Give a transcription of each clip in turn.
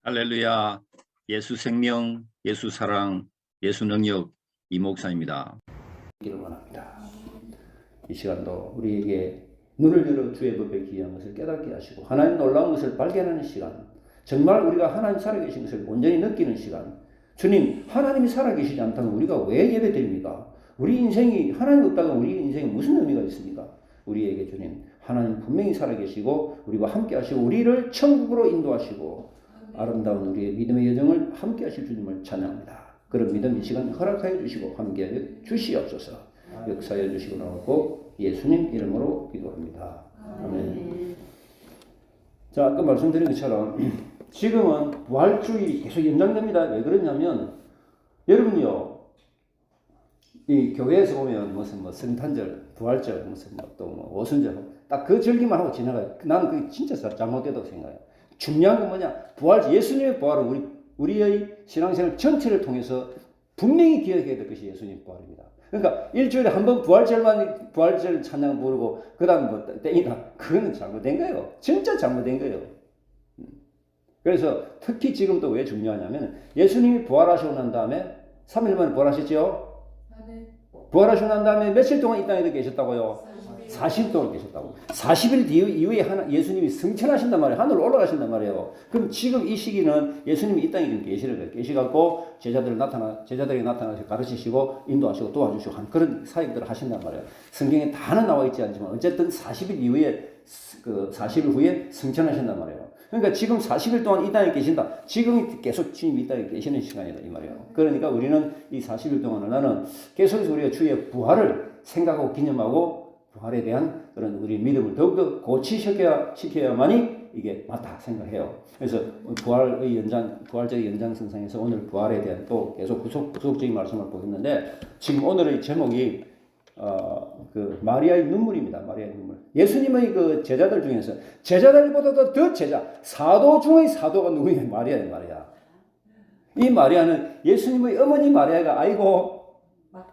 할렐루야. 예수 생명, 예수 사랑, 예수 능력 이 목사입니다. 기를 원합니다. 이 시간도 우리에게 눈을 열어 주의 법에 귀한 것을 깨닫게 하시고 하나님 놀라운 것을 발견하는 시간, 정말 우리가 하나님 살아계신 것을 온전히 느끼는 시간. 주님, 하나님이 살아계시지 않다면 우리가 왜 예배드립니까? 우리 인생이 하나님 없다면 우리 인생에 무슨 의미가 있습니까? 우리에게 주님, 하나님 분명히 살아계시고 우리와 함께 하시고 우리를 천국으로 인도하시고 아름다운 우리의 믿음의 여정을 함께 하실 주님을 찬양합니다. 그런 믿음 이 시간 허락하여 주시고 함께하여 주시옵소서. 역사해 주시고 나오고 예수님 이름으로 기도합니다. 아멘. 자, 아까 말씀드린 것처럼 지금은 부활주일이 계속 연장됩니다. 왜 그러냐면 여러분요, 이 교회에서 보면 무슨 성탄절, 부활절, 무슨 또 오순절 딱 그 절기만 하고 지나가요. 나는 그게 진짜 잘못됐다고 생각해요. 중요한 건 뭐냐? 부활, 예수님의 부활은 우리의 신앙생활 전체를 통해서 분명히 기억해야 될 것이 예수님 부활입니다. 그러니까 일주일에 한 번 부활절 찬양 부르고 그 다음 뭐 땡이다. 그거는 잘못된 거예요. 진짜 잘못된 거예요. 그래서 특히 지금 또 왜 중요하냐면 예수님이 부활하시고 난 다음에 3일 만에 부활하셨죠? 부활하시고 난 다음에 며칠 동안 이 땅에 계셨다고요? 40일 동안 계셨다고. 40일 이후에 예수님이 승천하신단 말이에요. 하늘로 올라가신단 말이에요. 그럼 지금 이 시기는 예수님이 이 땅에 지금 계시갖고 제자들에게 나타나서 가르치시고 인도하시고 도와주시고 하는 그런 사역들을 하신단 말이에요. 성경에 다는 나와 있지 않지만 어쨌든 40일 이후에 40일 후에 승천하신단 말이에요. 그러니까 지금 40일 동안 이 땅에 계신다. 지금 계속 주님이 이 땅에 계시는 시간이다 이 말이에요. 그러니까 우리는 이 40일 동안은 나는 계속해서 우리가 주의 부활을 생각하고 기념하고 부활에 대한 그런 우리 믿음을 더욱더 고취시켜야만이 이게 맞다 생각해요. 그래서 부활절의 연장선상에서 오늘 부활에 대한 또 계속 구속적인 말씀을 보였는데 지금 오늘의 제목이 그 마리아의 눈물입니다. 마리아의 눈물. 예수님의 그 제자들 중에서 제자들보다도 더 사도 중의 사도가 누구냐? 마리아예요, 마리아. 이 마리아는 예수님의 어머니 마리아가 아니고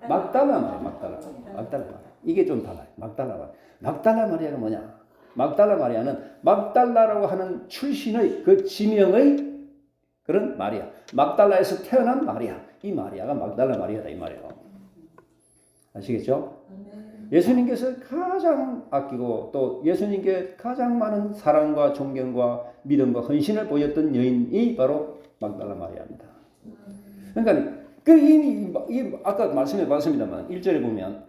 막달라 마리아. 이게 좀 달라요. 막달라 마리아가 뭐냐? 막달라 마리아는 막달라라고 하는 출신의 그 지명의 그런 마리아. 막달라에서 태어난 마리아. 이 마리아가 막달라 마리아다 이 말이에요. 아시겠죠? 예수님께서 가장 아끼고 또 예수님께 가장 많은 사랑과 존경과 믿음과 헌신을 보였던 여인이 바로 막달라 마리아입니다. 그러니까 아까 말씀해 봤습니다만 1절에 보면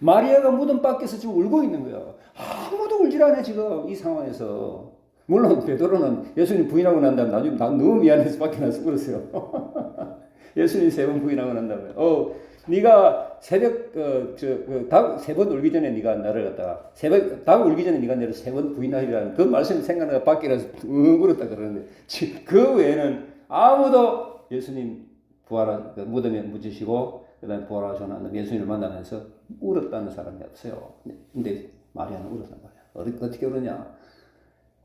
마리아가 무덤 밖에서 지금 울고 있는 거예요. 아무도 울질 않아 지금 이 상황에서. 물론 베드로는 예수님 부인하고 난 다음에 나중에 난 너무 미안해서 밖에 나서 울었어요. 예수님 3번 부인하고 난 다음에 네가 새벽 닭 3번 울기 전에 네가 나를 갖다가 닭 울기 전에 네가 나를 3번 부인하리라는 그 말씀이 생각나서 밖에 나서 울었다 그러는데 그 외에는 아무도 예수님 부활한 그 무덤에 묻히시고 그다음에 부활하시고 난 다음에 예수님을 만나면서 울었다는 사람이 없어요. 근데 마리아는 울었단 말이야. 어떻게 울었냐?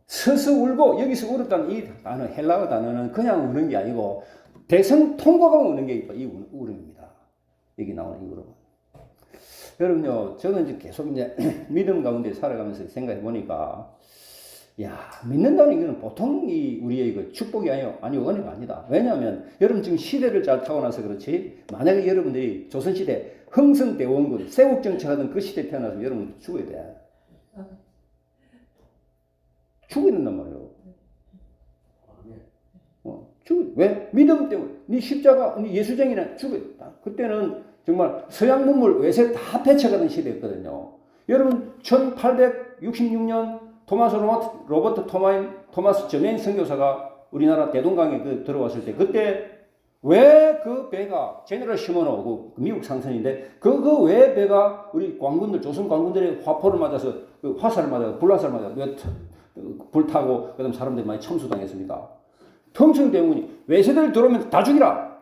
서서 울고 여기서 울었다는 이 단어 헬라어 단어는 그냥 우는 게 아니고 대성 통곡하고 우는 게 이 울음입니다. 여기 나오는 이 울음. 여러분요, 저는 이제 계속 이제 믿음 가운데 살아가면서 생각해 보니까, 믿는다는 이거는 보통 우리의 그 축복이 아니고 은혜가 아니다. 왜냐하면 여러분 지금 시대를 잘 타고나서 그렇지, 만약에 여러분들이 조선시대 흥성대원군, 세국정치하던 그 시대에 태어나서 여러분 죽어야 돼. 죽어야 된단 말이에요. 왜? 믿음 때문에. 네 십자가, 네 예수쟁이나 죽어야 돼. 그때는 정말 서양 문물 외세 다 배쳐가던 시대였거든요. 여러분 1866년 로버트 토마스 저메인 선교사가 우리나라 대동강에 들어왔을 때 그때 왜 그 배가 제너럴 시모노 그 미국 상선인데 그 왜 배가 우리 관군들 조선 관군들의 화포를 맞아서 화살을 맞아서 불화살을 맞아서 불타고 그다음 사람들이 많이 참수당했습니까? 통칭대원군이 외세들 들어오면 다 죽이라.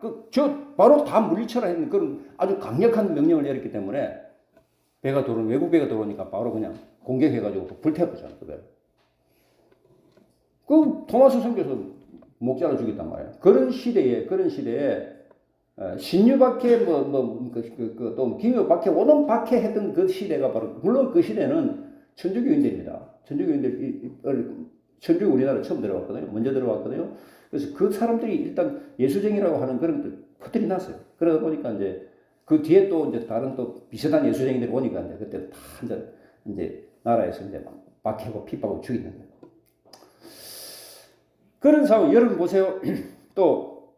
바로 다 물리쳐라 했는 그런 아주 강력한 명령을 내렸기 때문에 외국 배가 들어오니까 바로 그냥 공격해가지고 불태웠잖아요. 그 토마스 선교사 목자를 죽였단 말이에요. 그런 시대에 신유박해 또 김유박해 오동박해 했던 그 시대가 바로 물론 그 시대는 천주교인들입니다. 천주교인들 천주교 우리나라 처음 들어왔거든요. 먼저 들어왔거든요. 그래서 그 사람들이 일단 예수쟁이라고 하는 그런 것들 퍼뜨리 났어요. 그러다 보니까 이제 그 뒤에 또 이제 다른 또 비슷한 예수쟁이들이 오니까 이제 그때 다 이제 나라에서 이제 막 박해고 핍박하고 죽이는 거예요. 그런 상황 여러분 보세요. 또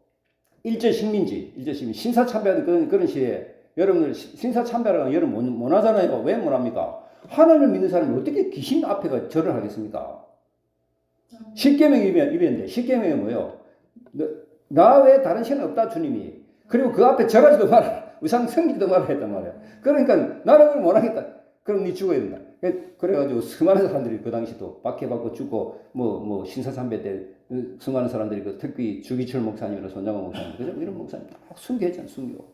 일제 식민지 신사참배하는 그런 시대에 여러분들 신사참배라는 여러분 못 하잖아요. 왜 못 합니까? 하나님을 믿는 사람이 어떻게 귀신 앞에가 절을 하겠습니까? 십계명이 입었는데 십계명이 뭐예요? 나 외에 다른 신은 없다 주님이. 그리고 그 앞에 절하지도 마라. 우상 섬기지도 마라 했단 말이야. 그러니까 나는 그걸 못 하겠다. 그럼 니 죽어야 된다. 그래가지고 수많은 사람들이 그 당시도 박해받고 죽고 뭐 신사참배 때 수많은 사람들이 그 특히 주기철 목사님이나 손장호 목사님 그죠? 이런 목사님 다 순교했잖아. 순교.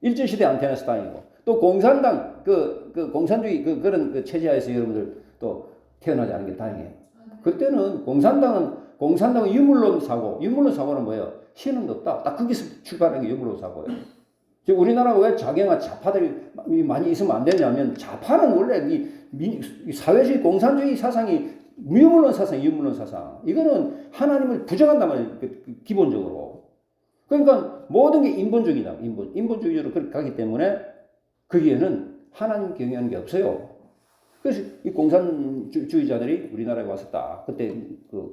일제시대 안테나스 다니고 또 공산당 그 공산주의 그런 그 체제하에서 여러분들 또 태어나지 않은 게 다행이에요. 그때는 공산당은 유물론 사고는 뭐예요? 신은 없다. 딱 거기서 출발한 게 유물론 사고예요. 지금 우리나라가 왜 자경화 좌파들이 많이 있으면 안 되냐면 좌파는 원래 이 사회주의 공산주의 사상이 유물론 사상. 이거는 하나님을 부정한단 말이에요. 기본적으로. 그러니까 모든 게 인본주의다. 인본주의로 그렇게 가기 때문에 거기에는 하나님 경외하는 게 없어요. 그래서 이 공산주의자들이 우리나라에 왔었다. 그때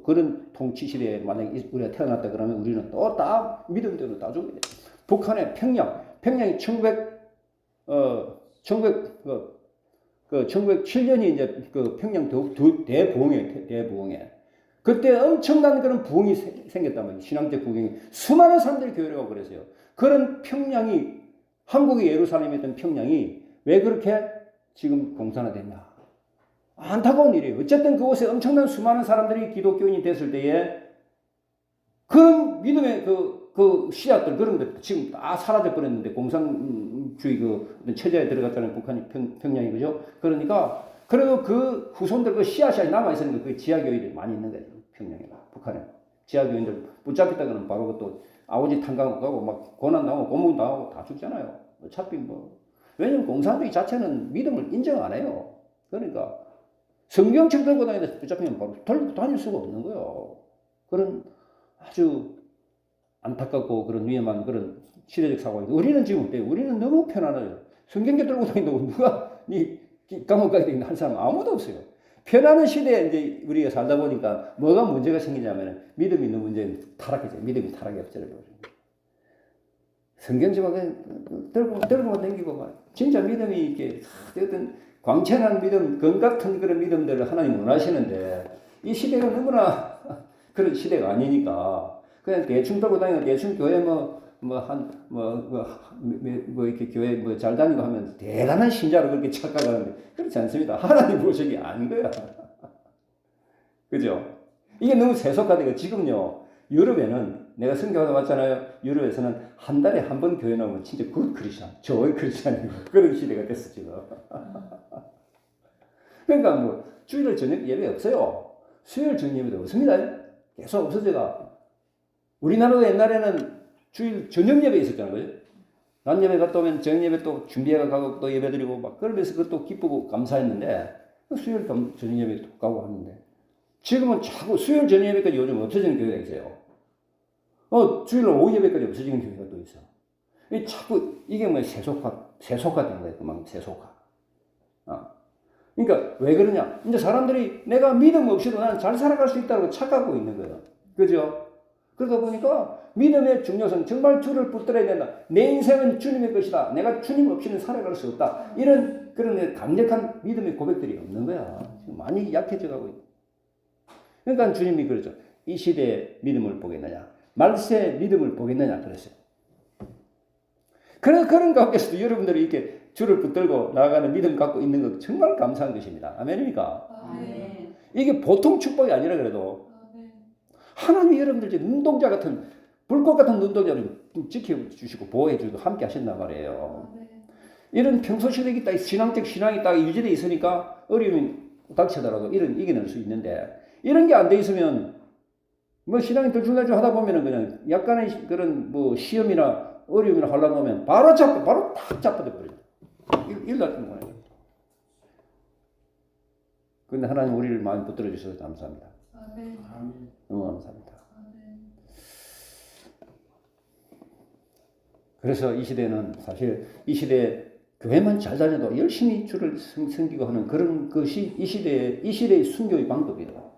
그런 통치 시대에 만약에 우리가 태어났다 그러면 우리는 또 다 믿음대로 다 죽게 돼. 북한의 평양이 1907년이 이제 그 평양 대부흥회. 그때 엄청난 그런 부흥이 생겼단 말이에요. 신앙적 부흥이. 수많은 사람들이 교회를 가고 그랬어요. 그런 평양이, 한국의 예루살렘이었던 평양이 왜 그렇게 지금 공산화됐냐. 안타까운 일이에요. 어쨌든 그곳에 엄청난 수많은 사람들이 기독교인이 됐을 때에 그런 믿음의 그 씨앗들 그런 것 지금 다 사라져 버렸는데 공산주의 그 체제에 들어갔다는 북한이 평양이 그죠? 그러니까 그래도 그 후손들 그 씨앗이 남아 있었는데 그 지하교인들이 많이 있는 거예요. 평양에 북한에 지하교인들 붙잡혔다 그러면 바로 또 아버지 탄광하고 막 고난 당하고 고문 당하고 다 죽잖아요. 어차피 뭐 왜냐면 공산주의 자체는 믿음을 인정 안 해요. 그러니까 성경책 들고 다니면서 붙잡히면 바로 들고 다닐 수가 없는 거예요. 그런 아주 안타깝고 그런 위험한 그런 시대적 상황인데 우리는 지금 어때요? 우리는 너무 편안해요. 성경책 들고 다닌다고 누가 니 감옥 가게 되는 한 사람 아무도 없어요. 편안한 시대에 이제 우리가 살다 보니까 뭐가 문제가 생기냐면 믿음이 있는 문제는 타락이죠. 믿음이 타락이 없어져요. 성경책만 들고 다니고 막 진짜 믿음이 이렇게 어떤 광채난 믿음, 금 같은 그런 믿음들을 하나님 원하시는데 이 시대가 너무나 그런 시대가 아니니까 그냥 대충 들고 다니고 대충 교회 이렇게 교회 뭐 잘 다니고 하면 대단한 신자로 그렇게 착각하는데 그렇지 않습니다. 하나님 보시기 아닌 거야. 그죠? 이게 너무 세속화되고 지금요 유럽에는 내가 선교하다 왔잖아요. 유럽에서는 한 달에 한 번 교회 나오면 진짜 굿 크리스찬, 좋은 크리스찬이고 그런 시대가 됐어 지금. 그러니까 뭐 주일 저녁 예배 없어요. 수요일 저녁 예배도 없습니다. 계속 없어져가. 우리나라도 옛날에는 주일 저녁 예배 있었잖아요. 그죠? 낮 예배 갔다 오면 저녁 예배 또 준비해가 가고 또 예배 드리고 막 그러면서 그것도 기쁘고 감사했는데 수요일 저녁 예배 또 가고 하는데 지금은 자꾸 수요일 저녁 예배까지 요즘 없어지는 교회가 있어요. 주일 오후 예배까지 없어지는 교회가 또 있어. 자꾸 이게 뭐 세속화된 거예요. 그만 세속화. 그러니까 왜 그러냐? 이제 사람들이 내가 믿음 없이도 나는 잘 살아갈 수 있다고 착각하고 있는 거예요. 그죠? 그러다 보니까 믿음의 중요성, 정말 주를 붙들어야 된다. 내 인생은 주님의 것이다. 내가 주님 없이는 살아갈 수 없다. 이런 그런 강력한 믿음의 고백들이 없는 거야. 지금 많이 약해져 가고 있다. 그러니까 주님이 그러죠. 이 시대에 믿음을 보겠느냐? 말세에 믿음을 보겠느냐? 그랬어요. 그런 가운데서도 여러분들이 이렇게 주를 붙들고 나아가는 믿음 갖고 있는 것 정말 감사한 것입니다. 아멘입니까? 아멘. 이게 보통 축복이 아니라 그래도 하나님이 여러분들 눈동자 같은 불꽃 같은 눈동자를 지켜주시고 보호해주고 함께 하신단 말이에요. 이런 평소 시대에 있다 신앙적 신앙이 딱 유지되어 있으니까 어려움이 닥쳐더라도 이런 이겨낼 수 있는데 이런 게 안 돼 있으면 뭐 신앙이 들쭉날쭉 하다 보면은 그냥 약간의 그런 뭐 시험이나 어려움이나 하려고 하면 바로 탁 잡아져 버려요. 일 같은 거예요. 근데 하나님 우리를 많이 붙들어 주셔서 감사합니다. 아멘. 너무 감사합니다. 아멘. 그래서 이 시대는 사실 이 시대에 교회만 잘 다녀도 열심히 주를 섬기고 하는 그런 것이 이 시대의 순교의 방법이에요.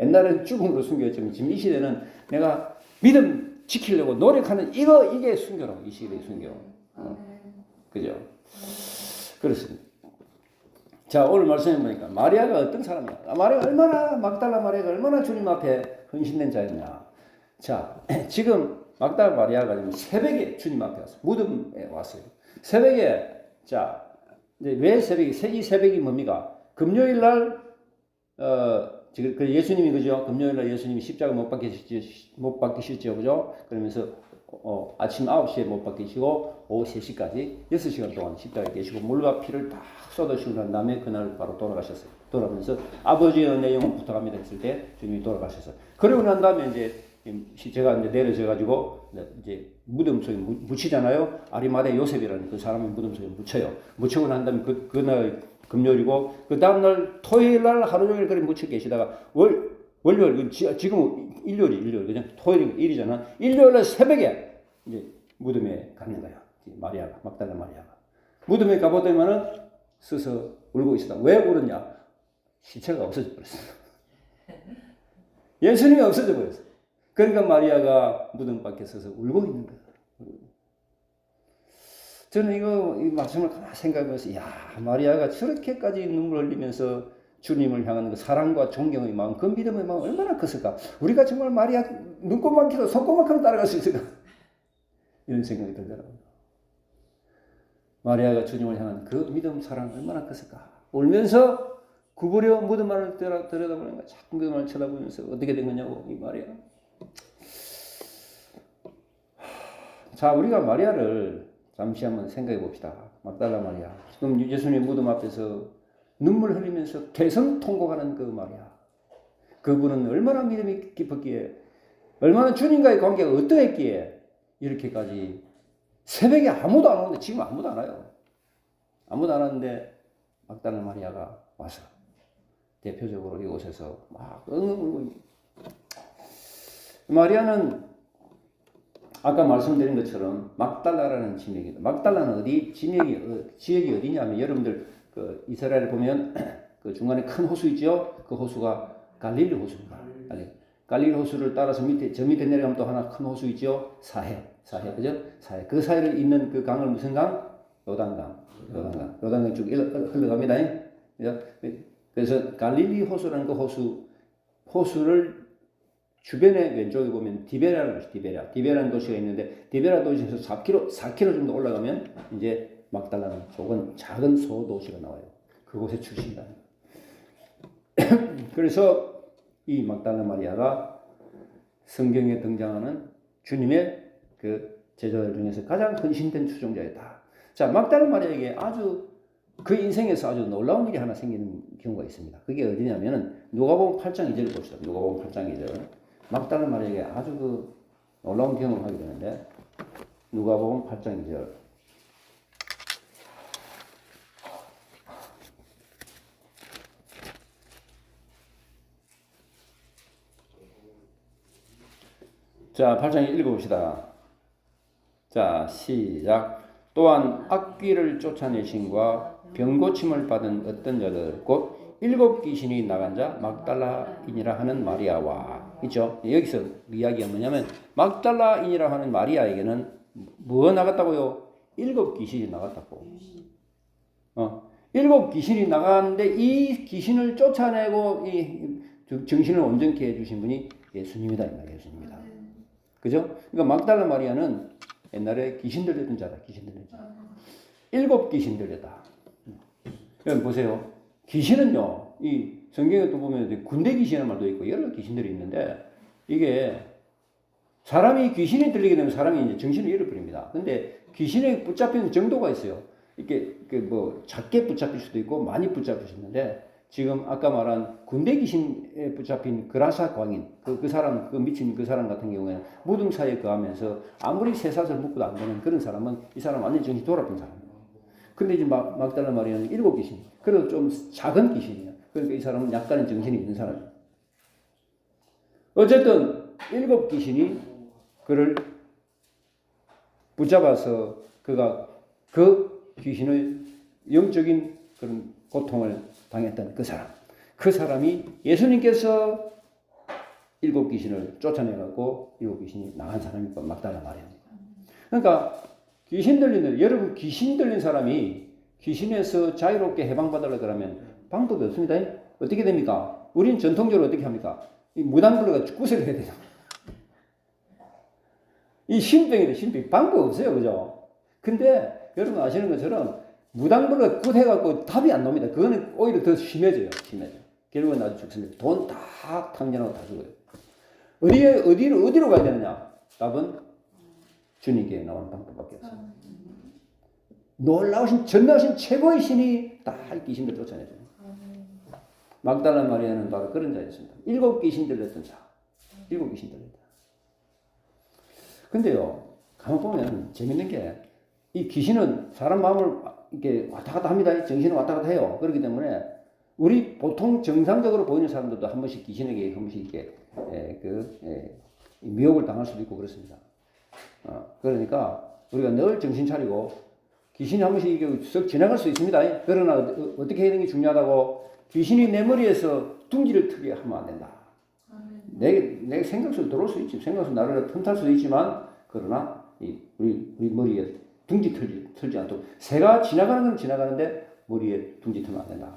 옛날에는 죽음으로 순교했지만 지금 이 시대는 내가 믿음 지키려고 노력하는 이게 순교라고. 이 시대의 순교. 그죠? 그렇습니다. 자, 오늘 말씀해 보니까 마리아가 어떤 사람이야? 막달라 마리아가 얼마나 주님 앞에 헌신된 자였냐. 자, 지금 막달라 마리아가 지금 새벽에 주님 앞에 왔어요. 무덤에 왔어요. 새벽에, 자, 이제 왜 새벽이, 이 새벽이 뭡니까? 금요일 날, 지금 그 예수님이 그죠? 금요일 날 예수님이 십자가 못 박히셨죠, 그죠? 그러면서 아침 9시에 못 박히시고 오후 3시까지 6시간 동안 십자가에 계시고 물과 피를 다 쏟으시고 난 다음에 그날 바로 돌아가셨어요. 돌아가면서 아버지의 내 영혼 부탁합니다 했을 때 주님이 돌아가셨어요. 그러고 난 다음에 이제 제가 이제 내려져 가지고 이제 무덤 속에 묻히잖아요. 아리마대 요셉이라는 그 사람의 무덤 속에 묻혀요. 묻히고 난 다음에 그날 금요일이고 그 다음날 토요일 날 하루 종일 그렇게 묻혀 계시다가 월요일 지금 일요일 그냥 토요일 일이잖아. 일요일 날 새벽에 이제 무덤에 가는 거야. 마리아가 막달라 마리아가 무덤에 가보더니만은 서서 울고 있었다. 왜 울었냐? 시체가 없어져 버렸어. 예수님이 없어져 버렸어. 그러니까 마리아가 무덤 밖에 서서 울고 있는 거야. 저는 이 말씀을 가만히 생각하면서 야, 마리아가 저렇게까지 눈물 흘리면서 주님을 향하는 그 사랑과 존경의 마음, 그 믿음의 마음 얼마나 컸을까? 우리가 정말 마리아 눈곱만큼도 손꼽만큼 따라갈 수 있을까? 이런 생각이 들더라고요. 마리아가 주님을 향한 그 믿음, 사랑 얼마나 컸을까? 울면서 구부려 무덤 안을 들여다보는 거야. 자꾸 그 말을 쳐다보면서 어떻게 된 거냐고, 이 마리아. 자, 우리가 마리아를 잠시 한번 생각해 봅시다. 막달라 마리아. 지금 예수님 무덤 앞에서 눈물 흘리면서 대성통곡하는 그 마리아. 그분은 얼마나 믿음이 깊었기에, 얼마나 주님과의 관계가 어떠했기에 이렇게까지 새벽에 아무도 안 오는데, 지금 아무도 안 와요. 아무도 안 왔는데 막달라 마리아가 와서 대표적으로 이곳에서 막 울고. 마리아는 아까 말씀드린 것처럼 막달라라는 지명이다. 막달라는 지역이 어디냐면 여러분들 그 이스라엘을 보면 그 중간에 큰 호수 있죠. 그 호수가 갈릴리 호수입니다. 갈릴리 호수를 따라서 저 밑에 내려가면 또 하나 큰 호수 있죠. 사해, 그죠? 사해. 그 사이를 잇는 그 강을 무슨 강? 요단강 쭉 흘러갑니다. 그래서 갈릴리 호수라는 그 호수를 주변에 왼쪽에 보면 디베라라는 것이 디베라는 도시가 있는데 디베라 도시에서 4km 정도 올라가면 이제 막달라는 작은 소도시가 나와요. 그곳의 출신이다. 그래서 이 막달라 마리아가 성경에 등장하는 주님의 그 제자들 중에서 가장 헌신된 추종자였다. 자, 막달라 마리아에게 그 인생에서 아주 놀라운 일이 하나 생기는 경우가 있습니다. 그게 어디냐면은 누가복음 8장 2절 봅시다. 누가복음 8장 2절. 막달라 마리아에게 아주 그 놀라운 경험을 하게 되는데 누가복음 8장 2절. 자, 8장 읽어봅시다. 자, 시작. 또한 악귀를 쫓아내신과 병고침을 받은 어떤 자들 곧 7 귀신이 나간 자 막달라인이라 하는 마리아와 있죠. 여기서 이야기가 뭐냐면 막달라인이라 하는 마리아에게는 뭐 나갔다고요? 7 귀신이 나갔다고. 7 귀신이 나갔는데 이 귀신을 쫓아내고 이 정신을 온전케 해주신 분이 예수님이다. 예수님이다. 그죠? 그러니까 막달라 마리아는 옛날에 귀신 들렸던 자다. 7 귀신 들렸다. 여러분 보세요. 귀신은요, 이 성경에 또 보면 군대 귀신이라는 말도 있고 여러 귀신들이 있는데 이게 사람이 귀신이 들리게 되면 사람이 이제 정신을 잃어버립니다. 근데 귀신에 붙잡히는 정도가 있어요. 이게 뭐 작게 붙잡힐 수도 있고 많이 붙잡힐 수 있는데 지금 아까 말한 군대 귀신에 붙잡힌 그라사 광인 그 사람 미친 그 사람 같은 경우에는 무덤 사이에 거하면서 아무리 쇠사슬 묶어도 안 되는 그런 사람은 이 사람 완전히 정신이 돌아쁜 사람이에요. 근데 이제 막달라 마리아는 7 귀신. 그래도 좀 작은 귀신이에요. 그러니까 이 사람은 약간의 정신이 있는 사람이에요. 어쨌든 7 귀신이 그를 붙잡아서 그가 그 귀신의 영적인 그런 고통을 당했던 그 사람. 그 사람이 예수님께서 7 귀신을 쫓아내갖고 7 귀신이 나간 사람이 막달라 마리아입니다. 그러니까 귀신 들리는, 여러분 귀신 들린 사람이 귀신에서 자유롭게 해방받으려고 그러면 방법이 없습니다. 어떻게 됩니까? 우리는 전통적으로 어떻게 합니까? 이 무당불로가 구슬을 해야 되죠. 이 신병이다, 신병. 방법 없어요. 그죠? 근데 여러분 아시는 것처럼 무당불로가 굿해갖고 답이 안 나옵니다. 그거는 오히려 더 심해져요. 결국은 아주 죽습니다. 돈 다 탕진하고 다 죽어요. 어디로 가야 되느냐? 답은 주님께 나오는 방법밖에 없어요. 전능하신 최고의 신이 다 귀신을 쫓아내줘요. 막달라 마리아는 바로 그런 자였습니다. 7 귀신 들렸던 자. 7 귀신 들렸다. 근데요, 가만 보면 재밌는 게, 이 귀신은 사람 마음을 이렇게 왔다 갔다 합니다. 정신을 왔다 갔다 해요. 그렇기 때문에, 우리 보통 정상적으로 보이는 사람들도 한 번씩 귀신에게 한 번씩 이렇게, 미혹을 당할 수도 있고 그렇습니다. 그러니까, 우리가 늘 정신 차리고, 귀신이 한 번씩 이게 썩 지나갈 수 있습니다. 그러나, 어떻게 해야 되는 게 중요하다고, 귀신이 내 머리에서 둥지를 트게 하면 안 된다. 내 생각속에 들어올 수 있지. 생각속 나를 틈탈 수도 있지만, 그러나 우리 머리에 둥지 틀지 않도록. 새가 지나가는 건 지나가는데 머리에 둥지 틀면 안 된다.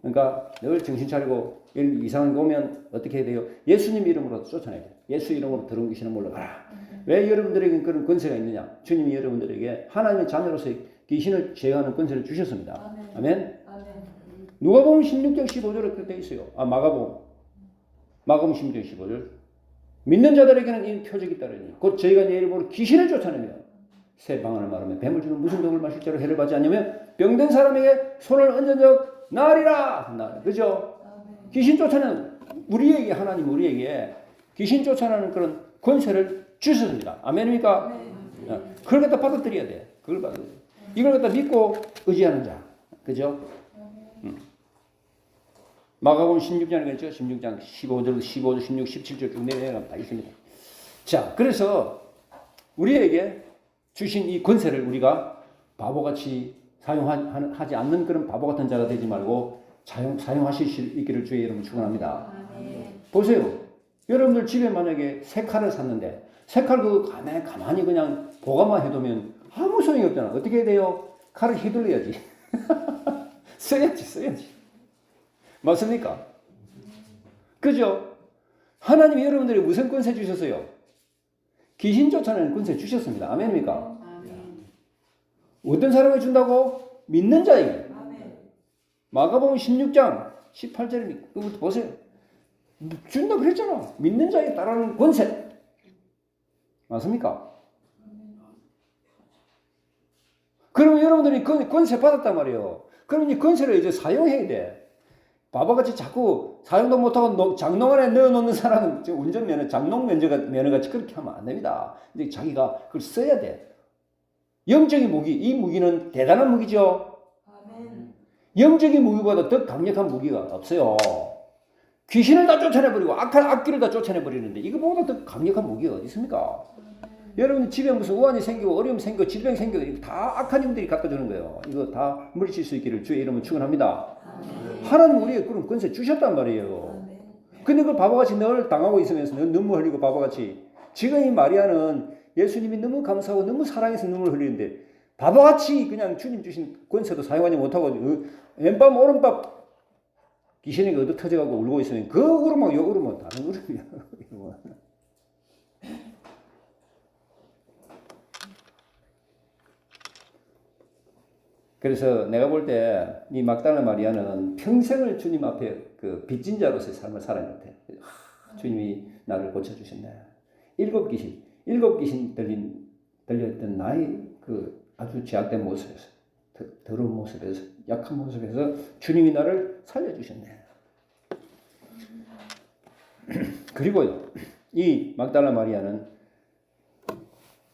그러니까 늘 정신 차리고 이상한 거 오면 어떻게 해야 돼요? 예수님 이름으로 쫓아내야 돼요. 예수 이름으로 들어온 귀신을 물러가라. 왜 여러분들에게 그런 권세가 있느냐? 주님이 여러분들에게 하나님의 자녀로서 귀신을 제어하는 권세를 주셨습니다. 아멘. 누가복음 16장 15절에 그렇게 되어 있어요. 마가복음 16장 15절. 믿는 자들에게는 이 표적이 따르니 곧 저희가 내 이름으로 귀신을 쫓아내며 새 방언을 말하며 뱀을 주는 무슨 독을 마실 자로 해를 받지 않냐면 병든 사람에게 손을 얹은 적 나으리라. 그죠? 귀신 쫓아내는 우리에게 하나님 우리에게 귀신 쫓아내는 그런 권세를 주셨습니다. 아멘입니까? 그걸 갖다 받아들여야 돼. 그걸 받아들여. 이걸 갖다 믿고 의지하는 자. 그죠? 마가복음 16장에 그랬죠? 16장 15절, 16, 17절 쭉 내려가면 다 있습니다. 자, 그래서 우리에게 주신 이 권세를 우리가 바보같이 사용하지 않는 그런 바보 같은 자가 되지 말고 사용하실 수 있기를 주의 이름으로 축원합니다. 보세요. 여러분들 집에 만약에 새 칼을 샀는데 새 칼 그거 가만히 그냥 보관만 해두면 아무 소용이 없잖아. 어떻게 해야 돼요? 칼을 휘둘러야지. 써야지. 맞습니까? 그죠? 하나님이 여러분들에게 무슨 권세 주셨어요? 귀신 쫓아내는 권세 주셨습니다. 아멘입니까? 아멘. 어떤 사람에게 준다고? 믿는 자에게. 아멘. 마가복음 16장 18절입니다. 그것도 보세요. 준다 그랬잖아. 믿는 자에게 따르는 권세. 맞습니까? 그러면 여러분들이 권세 받았단 말이에요. 그럼 이 권세를 이제 사용해야 돼. 바보같이 자꾸 사용도 못하고 장롱 안에 넣어놓는 사람은 운전면허, 장롱 면허같이 그렇게 하면 안 됩니다. 근데 자기가 그걸 써야 돼. 영적인 무기, 이 무기는 대단한 무기죠. 아멘. 영적인 무기보다 더 강력한 무기가 없어요. 귀신을 다 쫓아내버리고 악한 악기를 다 쫓아내버리는데 이거보다 더 강력한 무기가 어디 있습니까? 여러분 집에 무슨 우환이 생기고 어려움 생기고 질병 생기고 다 악한 힘들이 갖다 주는 거예요. 이거 다 물리칠 수 있기를 주의 이름으로 축원합니다. 하나님 우리에게 그런 권세 주셨단 말이에요. 근데 그 바보같이 늘 당하고 있으면서 눈물 흘리고 바보같이 지금 이 마리아는 예수님이 너무 감사하고 너무 사랑해서 눈물 흘리는데 바보같이 그냥 주님 주신 권세도 사용하지 못하고 왼밤 오른밤 귀신에게 얻어 터져가고 울고 있으면 그 울음하고 요 울음은 다른 울음이야. 그래서 내가 볼 때 이 막달라 마리아는 평생을 주님 앞에 그 빚진 자로서의 삶을 살아야 돼. 주님이 나를 고쳐주셨네. 7 귀신 들렸던 나의 그 아주 제약된 모습에서, 더러운 모습에서, 약한 모습에서 주님이 나를 살려주셨네. 그리고요, 이 막달라 마리아는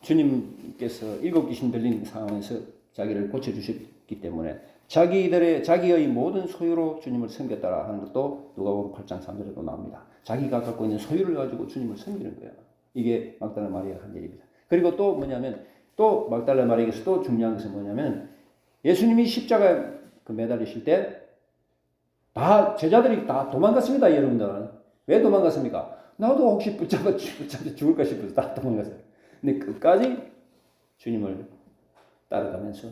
주님께서 7 귀신 들린 상황에서 자기를 고쳐주실 있기 때문에 자기의 모든 소유로 주님을 섬겼다라 하는 것도 누가복음 8장 3절에도 나옵니다. 자기가 갖고 있는 소유를 가지고 주님을 섬기는 거야. 이게 막달라 마리아가 한 일입니다. 그리고 또 뭐냐면 또 막달라 마리아에게서 또 중요한 것은 뭐냐면 예수님이 십자가에 매달리실 때 다 제자들이 다 도망갔습니다. 여러분들. 왜 도망갔습니까? 나도 혹시 붙잡아 죽을까 싶어서 다 도망갔어요. 근데 끝까지 주님을 따라가면서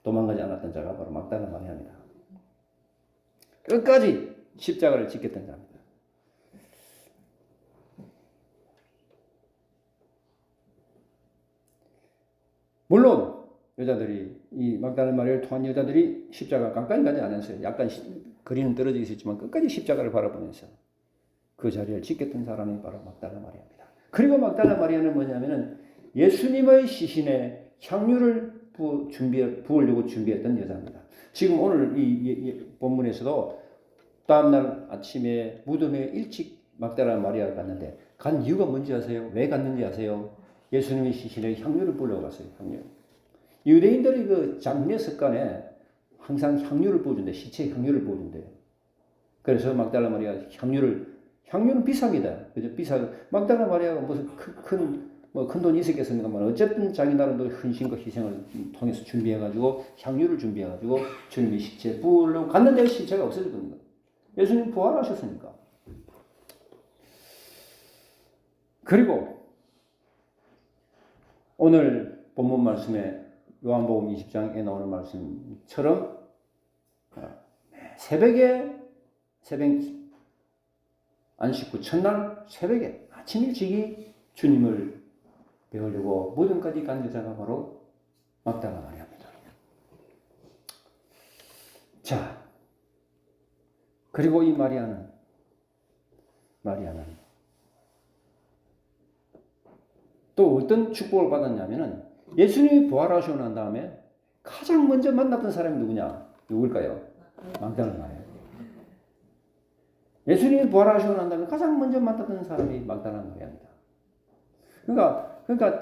도망가지 않았던 자가 바로 막달라 마리아입니다. 끝까지 십자가를 지켰던 자입니다. 물론 여자들이 이 막달라 마리아를 통한 여자들이 십자가 가까이 가지 않았어요. 약간 거리는 떨어져 있었지만 끝까지 십자가를 바라보면서 그 자리를 지켰던 사람이 바로 막달라 마리아입니다. 그리고 막달라 마리아는 뭐냐면은 예수님의 시신에 향유를 부으려고 준비했던 여자입니다. 지금 오늘 이 본문에서도 다음날 아침에 무덤에 일찍 막달라 마리아가 갔는데 간 이유가 뭔지 아세요? 왜 갔는지 아세요? 예수님의 시신에 향유를 부으려고 갔어요. 향유. 유대인들이 그 장례 습관에 항상 향유를 부어준대. 시체에 향유를 부어준대요. 그래서 막달라 마리아 향유는 비쌉니다. 그죠? 막달라 마리아가 무슨 큰 돈이 있었겠습니까만 어쨌든 자기 나름대로 헌신과 희생을 통해서 준비해가지고 향유를 준비해가지고 주님의 시체에 부으려고 갔는데 시체가 없어졌거든요. 예수님 부활하셨으니까. 그리고 오늘 본문 말씀에 요한복음 20장에 나오는 말씀처럼 새벽 안식 후 첫날 새벽에 아침 일찍이 주님을 배우려고 무덤까지 간 여자가 바로 막달라 마리아입니다. 자, 그리고 이 마리아는 또 어떤 축복을 받았냐면은 예수님이 부활하시고 난 다음에 가장 먼저 만났던 사람이 누굴까요? 막달라 마리아. 예수님이 부활하시고 난 다음에 가장 먼저 만났던 사람이 막달라 마리아입니다. 그러니까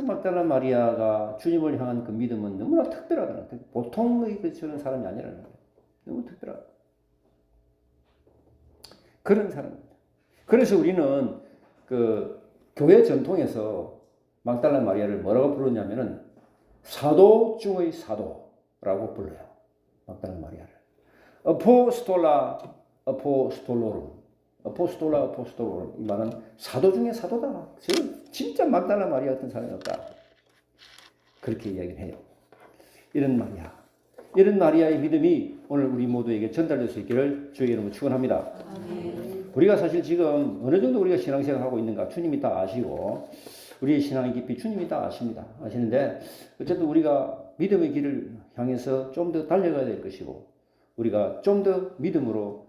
막달라 마리아가 주님을 향한 그 믿음은 너무나 특별하다는 거예요. 보통의 그런 사람이 아니라는 거예요. 너무 특별하다. 그런 사람입니다. 그래서 우리는 그 교회 전통에서 막달라 마리아를 뭐라고 부르냐면은 사도 중의 사도라고 불러요. 막달라 마리아를. 아포스톨로룸. 이 말은 사도 중에 사도다. 진짜 막달라 마리아 같은 사람이 없다. 그렇게 이야기를 해요. 이런 마리아의 믿음이 오늘 우리 모두에게 전달될 수 있기를 주의 이름으로 축원합니다. 우리가 사실 지금 어느 정도 우리가 신앙생활 하고 있는가 주님이 다 아시고 우리의 신앙의 깊이 주님이 다 아시는데 어쨌든 우리가 믿음의 길을 향해서 좀 더 달려가야 될 것이고 우리가 좀 더 믿음으로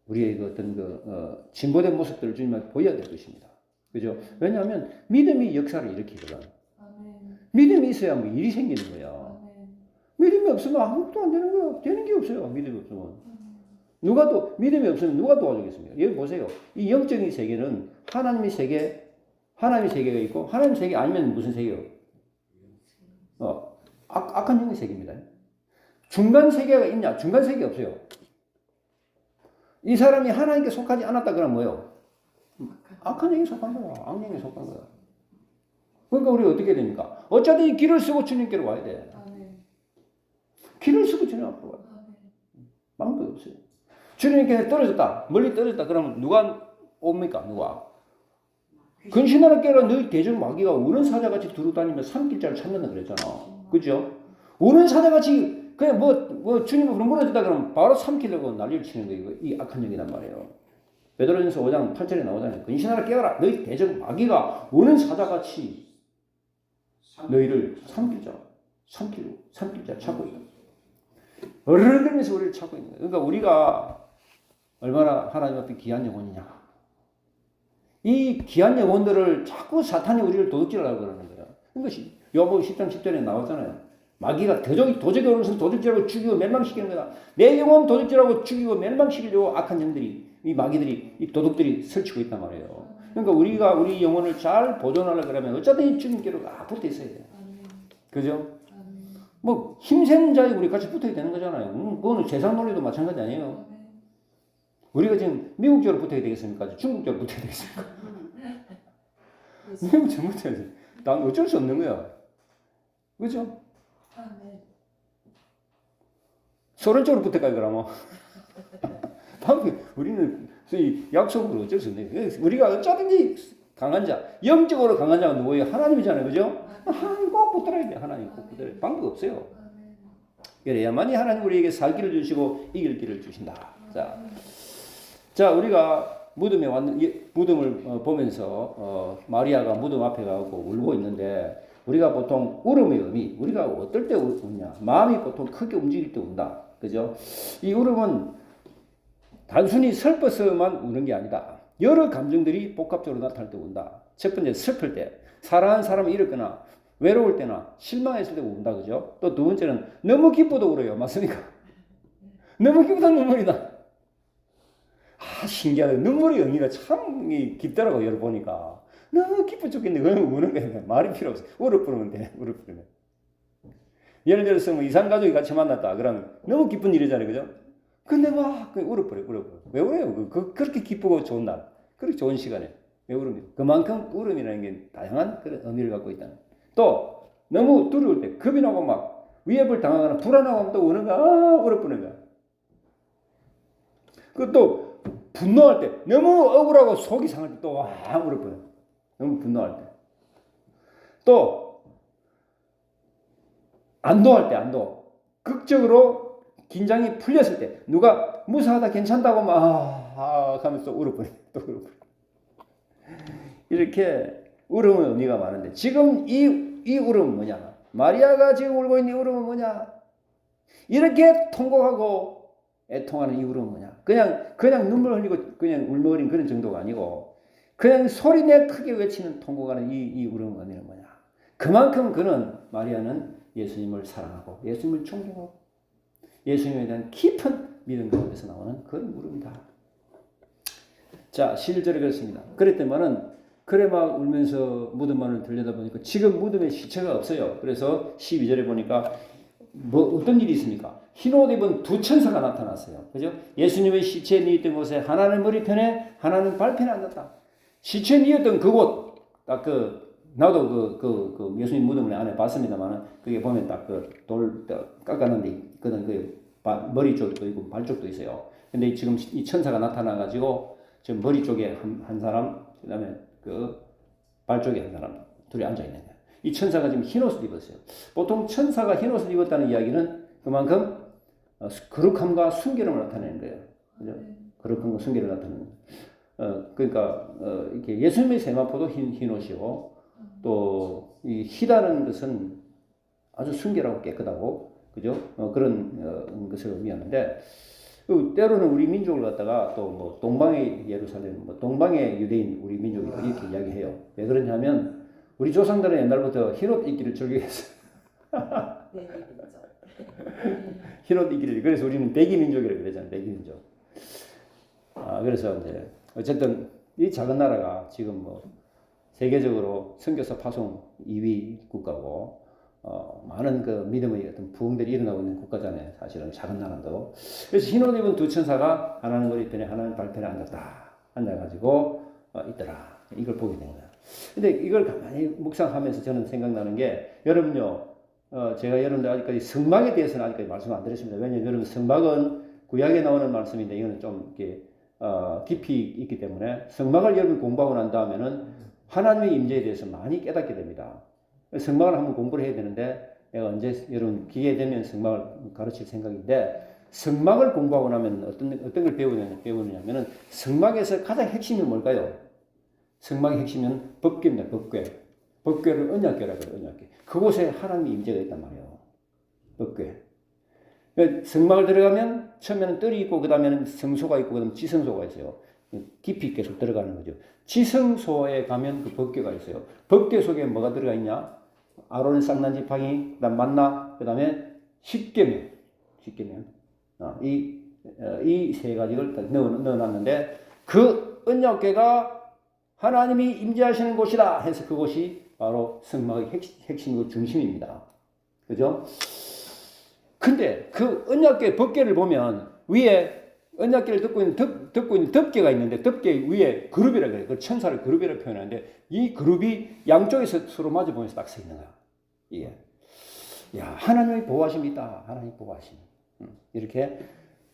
우리의 어떤 진보된 모습들을 주님한테 보여야 될 것입니다. 그죠? 왜냐하면 믿음이 역사를 일으키거든. 믿음이 있어야 뭐 일이 생기는 거야. 믿음이 없으면 아무것도 안 되는 거야. 되는 게 없어요. 믿음이 없으면. 믿음이 없으면 누가 도와주겠습니까? 여기 보세요. 이 영적인 세계는 하나님의 세계가 있고, 하나님의 세계 아니면 무슨 세계요? 악한 영의 세계입니다. 중간 세계가 있냐? 중간 세계 없어요. 이 사람이 하나님께 속하지 않았다 그러면 뭐예요? 악한 영에 속한 거야. 악령에 속한 거야. 그러니까 우리가 어떻게 됩니까? 어차피 길을 쓰고 주님께로 와야 돼. 길을 쓰고 주님 앞으로 와야 돼. 방법이 없어요. 주님께 멀리 떨어졌다. 그러면 누가 옵니까? 누가? 근신하는 깨라 너희 대적 마귀가 우는 사자같이 두루다니며 산길자를 찾는다 그랬잖아. 그죠? 우는 사자같이 그냥 주님을 무너졌다 그러면 바로 삼키려고 난리를 치는 거예요. 이 악한 영이란 말이에요. 베드로전서 5장 8절에 나오잖아요. 근신하라 깨어라. 너희 대적 마귀가 우는 사자같이 너희를 삼킬자 찾고 있다. 어른들면서 우리를 찾고 있는 거예요. 그러니까 우리가 얼마나 하나님 앞에 귀한 영혼이냐. 이 귀한 영혼들을 자꾸 사탄이 우리를 도둑질하려고 그러는 거예요. 이것이 요한복음 10장 10절에 나오잖아요. 마귀가 도적이 오면서 도둑질하고 죽이고 멸망시키는 거다. 내 영혼 도둑질하고 죽이고 멸망시키려고 악한 영들이, 이 마귀들이, 이 도둑들이 설치고 있단 말이에요. 그러니까 우리가 우리 영혼을 잘 보존하려고 그러면 어쨌든 이 주님께로 붙어 있어야 돼요. 그죠? 뭐 힘센 자에 우리 같이 붙어야 되는 거잖아요. 그거는 세상 논리도 마찬가지 아니에요. 우리가 지금 미국적으로 붙어야 되겠습니까? 중국적으로 붙어야 되겠습니까? 미국적으로 붙어야지. 난 어쩔 수 없는 거야. 그죠? 소련 쪽으로 붙을까요, 그러면? 우리는 약속으로 어쩔 수 없는 거예요. 우리가 어쩌든지 강한 자, 영적으로 강한 자가 누구예요? 하나님이잖아요. 그죠? 하나님 꼭 붙들어야 돼. 하나님 꼭 붙들어야 돼. 방법 없어요. 그래야만이 하나님 우리에게 살기를 주시고 이길 길을 주신다. 자, 우리가 무덤을 보면서 마리아가 무덤 앞에 가고 울고 있는데 우리가 보통 울음의 의미, 우리가 어떨 때 우냐? 마음이 보통 크게 움직일 때 운다. 그죠? 이 울음은 단순히 슬퍼서만 우는 게 아니다. 여러 감정들이 복합적으로 나타날 때 운다. 첫 번째, 슬플 때. 사랑하는 사람이 잃었거나, 외로울 때나, 실망했을 때 운다. 그죠? 또 두 번째는 너무 기뻐도 울어요. 맞습니까? 너무 기쁘다 눈물이 나. 신기하다. 눈물의 의미가 참 깊더라고, 여러 보니까. 너무 기뻐 죽겠네. 그러면 우는 거야. 말이 필요 없어. 울어 뿌리면 돼. 울어 뿌리면. 예를 들어서 뭐 이산가족이 같이 만났다. 그러면 너무 기쁜 일이잖아요. 그죠? 근데 막 울어버려. 왜 울어요? 그렇게 기쁘고 좋은 날, 그렇게 좋은 시간에 왜 울음이? 그만큼 울음이라는 게 다양한 그런 의미를 갖고 있다. 또 너무 두려울 때, 겁이 나고 막 위협을 당하거나 불안하고 하면 또 우는 거야. 울어버리는 거야. 또 분노할 때, 너무 억울하고 속이 상할 때 또 울어버려. 너무 분노할 때. 또 안도할 때, 안도. 극적으로 긴장이 풀렸을 때, 누가 무사하다, 괜찮다고 막 하면서 울어버려. 또 울어버려. 이렇게 울음의 의미가 많은데, 지금 이 울음은 뭐냐? 마리아가 지금 울고 있는 이 울음은 뭐냐? 이렇게 통곡하고 애통하는 이 울음은 뭐냐? 그냥 눈물 흘리고 그냥 울먹거리는 그런 정도가 아니고, 그냥 소리내 크게 외치는 통곡하는 이 울음의 의미는 뭐냐? 그만큼 마리아는 예수님을 사랑하고, 예수님을 존경하고, 예수님에 대한 깊은 믿음 가운데서 나오는 그런 물음이다. 자, 11절에 그렇습니다. 그랬더니만은 그래 막 울면서 무덤만을 들여다보니까 지금 무덤에 시체가 없어요. 그래서 12절에 보니까 뭐 어떤 일이 있습니까? 흰옷 입은 두 천사가 나타났어요. 그죠? 예수님의 시체에 누웠던 곳에 하나는 머리편에 하나는 발편에 앉았다. 시체에 누웠던 그곳, 딱 나도 예수님 무덤을 안에 봤습니다만, 그게 보면 딱 돌 깎아놓은 있거든. 머리 쪽도 있고 발 쪽도 있어요. 근데 지금 이 천사가 나타나가지고 지금 머리 쪽에 한 사람, 그 다음에 발 쪽에 한 사람, 둘이 앉아있는 거예요. 이 천사가 지금 흰옷을 입었어요. 보통 천사가 흰옷을 입었다는 이야기는 그만큼 거룩함과 순결함을 나타내는 거예요. 그죠? 거룩함과 순결을 나타내는 거예요. 그러니까 이렇게 예수님의 세마포도 흰옷이고, 또 이 희다는 것은 아주 순결하고 깨끗하고, 그죠? 그런 것을 의미하는데, 때로는 우리 민족을 갖다가 또 뭐 동방의 예루살렘, 뭐 동방의 유대인 우리 민족이다 이렇게 이야기해요. 왜 그러냐면 우리 조상들은 옛날부터 흰옷 입기를 즐겨했어요. 네, 그렇죠. 흰옷 입기를. 그래서 우리는 백이 민족이라고 그러잖아요. 백이 민족. 그래서 이제 어쨌든 이 작은 나라가 지금 뭐 세계적으로 선교사 파송 2위 국가고, 많은 믿음의 어떤 부흥들이 일어나고 있는 국가잖아요. 사실은 작은 나라도. 그래서 흰옷 입은 두 천사가 하나는 머리편에 하나는 발편에 앉아가지고 있더라. 이걸 보게 된 거야. 근데 이걸 가만히 묵상하면서 저는 생각나는 게, 여러분요, 제가 여러분들 아직까지 성막에 대해서는 아직까지 말씀 안 드렸습니다. 왜냐하면 여러분 성막은 구약에 나오는 말씀인데 이거는 좀 이렇게 깊이 있기 때문에 성막을 여러분 공부하고 난 다음에는 하나님의 임재에 대해서 많이 깨닫게 됩니다. 성막을 한번 공부를 해야 되는데, 내가 언제 여러분 기회 되면 성막을 가르칠 생각인데, 성막을 공부하고 나면 어떤 걸 배우느냐면은 성막에서 가장 핵심이 뭘까요? 성막의 핵심은 법궤입니다. 법궤. 법궤를 언약궤라고 해요. 언약궤. 그곳에 하나님의 임재가 있단 말이에요. 법궤. 성막을 들어가면 처음에는 뜰이 있고, 그 다음에는 성소가 있고, 그 다음에 지성소가 있어요. 깊이 계속 들어가는 거죠. 지성소에 가면 그 법궤가 있어요. 법궤 속에 뭐가 들어가 있냐? 아론의 쌍난 지팡이, 그 다음 만나, 그 다음에 십계명. 이 세 가지를 넣어놨는데, 그 언약궤가 하나님이 임재하시는 곳이다 해서 그곳이 바로 성막의 핵심이고 중심입니다. 그죠? 근데 그 언약궤 법궤를 보면 위에 언약궤를 듣고 있는 덮개가 있는데 덮개 위에 그룹이라고 그래요. 그 천사를 그룹이라고 표현하는데 이 그룹이 양쪽에서 서로 마주 보면서 딱 서 있는 거야. 이게. 야, 하나님의 보호하심이 있다. 하나님의 보호하심. 이렇게